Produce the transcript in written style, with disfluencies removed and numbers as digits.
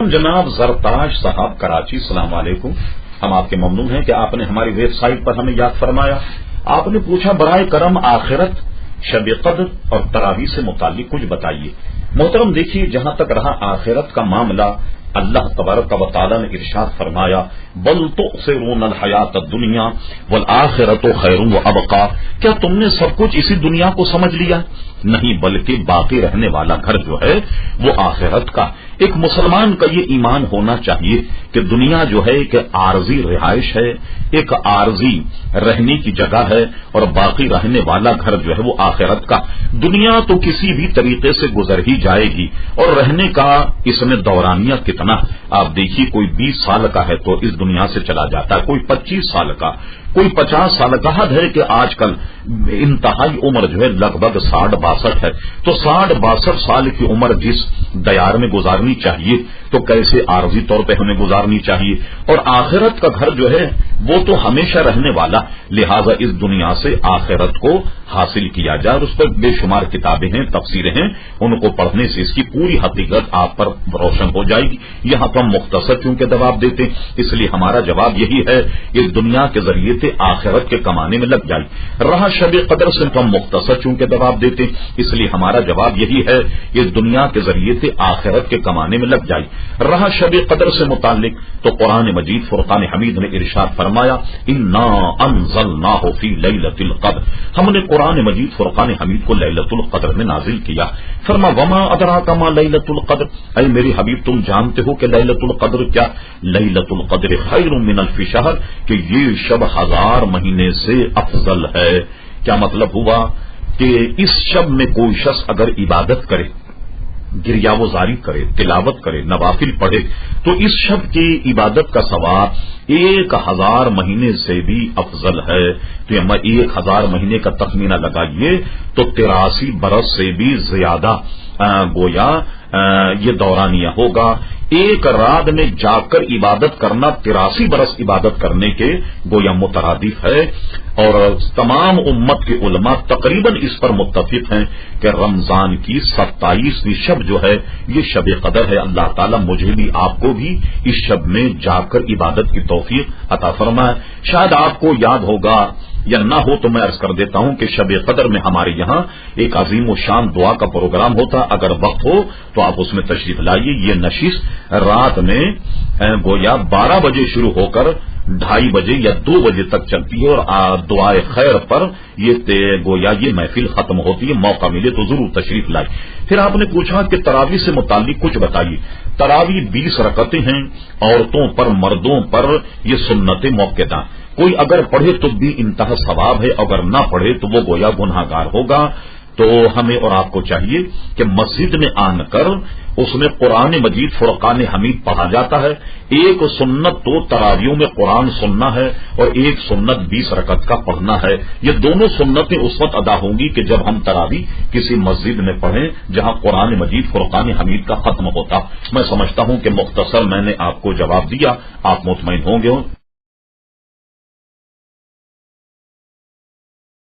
جناب زرتاج صاحب کراچی، السلام علیکم۔ ہم آپ کے ممنون ہیں کہ آپ نے ہماری ویب سائٹ پر ہمیں یاد فرمایا۔ آپ نے پوچھا برائے کرم آخرت، شب قدر اور تراویح سے متعلق کچھ بتائیے۔ محترم دیکھیے، جہاں تک رہا آخرت کا معاملہ، اللہ تبارک و تعالی نے ارشاد فرمایا بل تؤثرون الحیات الدنیا والآخرۃ خیر وابقی۔ کیا تم نے سب کچھ اسی دنیا کو سمجھ لیا؟ نہیں، بلکہ باقی رہنے والا گھر جو ہے وہ آخرت کا۔ ایک مسلمان کا یہ ایمان ہونا چاہیے کہ دنیا جو ہے ایک عارضی رہائش ہے، ایک عارضی رہنے کی جگہ ہے، اور باقی رہنے والا گھر جو ہے وہ آخرت کا۔ دنیا تو کسی بھی طریقے سے گزر ہی جائے گی، اور رہنے کا اس میں دورانیہ کتنا، آپ دیکھیے کوئی 20 سال کا ہے تو اس دنیا سے چلا جاتا ہے، کوئی 25 سال کا، کوئی 50 سال کا۔ حد ہے کہ آج کل انتہائی عمر جو ہے لگ بھگ 60-62 ہے، تو 60-62 سال کی عمر جس دیار میں گزارنی چاہیے تو کیسے عارضی طور پہ ہمیں گزارنی چاہیے۔ اور آخرت کا گھر جو ہے وہ تو ہمیشہ رہنے والا، لہذا اس دنیا سے آخرت کو حاصل کیا جائے، اور اس پر بے شمار کتابیں ہیں، تفسیریں ہیں، ان کو پڑھنے سے اس کی پوری حقیقت آپ پر روشن ہو جائے گی۔ یہاں تو ہم مختصر چونکہ جواب دیتے ہیں، اس لیے ہمارا جواب یہی ہے کہ دنیا کے ذریعے سے آخرت کے کمانے میں لگ جائے۔ رہا شب قدر سے تو ہم مختصر چونکہ جواب دیتے ہیں، اس لیے ہمارا جواب یہی ہے کہ دنیا کے ذریعے سے آخرت کے کمانے میں لگ جائے۔ رہا شب قدر سے متعلق تو قرآن مجید فرقان حمید نے ارشاد فرمایا انا انزلناہ فی لیلۃ القدر، ہم نے قرآن مجید فرقان حمید کو لیلۃ القدر میں نازل کیا۔ فرما وما ادراک ما لیلۃ القدر، اے میری حبیب تم جانتے ہو کہ لیلۃ القدر کیا؟ لیلۃ القدر خیر من الف شہر، کہ یہ شب 1000 مہینے سے افضل ہے۔ کیا مطلب ہوا کہ اس شب میں کوئی شخص اگر عبادت کرے، گریا وزاری کرے، تلاوت کرے، نوافل پڑھے، تو اس شب کی عبادت کا ثواب 1000 مہینے سے بھی افضل ہے۔ تو یہ 1000 مہینے کا تخمینہ لگائیے تو 83 برس سے بھی زیادہ گویا یہ دورانیہ ہوگا۔ ایک رات میں جا کر عبادت کرنا 83 برس عبادت کرنے کے گویا مترادف ہے، اور تمام امت کے علماء تقریباً اس پر متفق ہیں کہ رمضان کی 27ویں شب جو ہے یہ شب قدر ہے۔ اللہ تعالیٰ مجھے بھی آپ کو بھی اس شب میں جا کر عبادت کی توفیق عطا فرمائے۔ شاید آپ کو یاد ہوگا یا نہ ہو تو میں عرض کر دیتا ہوں کہ شب قدر میں ہمارے یہاں ایک عظیم و شان دعا کا پروگرام ہوتا، اگر وقت ہو تو آپ اس میں تشریف لائیے۔ یہ نشست رات میں گویا 12 بجے شروع ہو کر 2:30 بجے یا 2 بجے تک چلتی ہے، اور دعائے خیر پر یہ گویا یہ محفل ختم ہوتی ہے۔ موقع ملے تو ضرور تشریف لائے۔ پھر آپ نے پوچھا کہ تراویح سے متعلق کچھ بتائیے۔ تراویح 20 رکعتیں ہیں، عورتوں پر مردوں پر یہ سنت موقدہ، کوئی اگر پڑھے تو بھی انتہا ثواب ہے، اگر نہ پڑھے تو وہ گویا گناہگار ہوگا۔ تو ہمیں اور آپ کو چاہیے کہ مسجد میں آن کر اس میں قرآن مجید فرقان حمید پڑھا جاتا ہے۔ ایک سنت تو تراویحوں میں قرآن سننا ہے، اور ایک سنت 20 رکعت کا پڑھنا ہے۔ یہ دونوں سنتیں اس وقت ادا ہوں گی کہ جب ہم تراویح کسی مسجد میں پڑھیں جہاں قرآن مجید فرقان حمید کا ختم ہوتا۔ میں سمجھتا ہوں کہ مختصر میں نے آپ کو جواب دیا، آپ مطمئن ہوں گے۔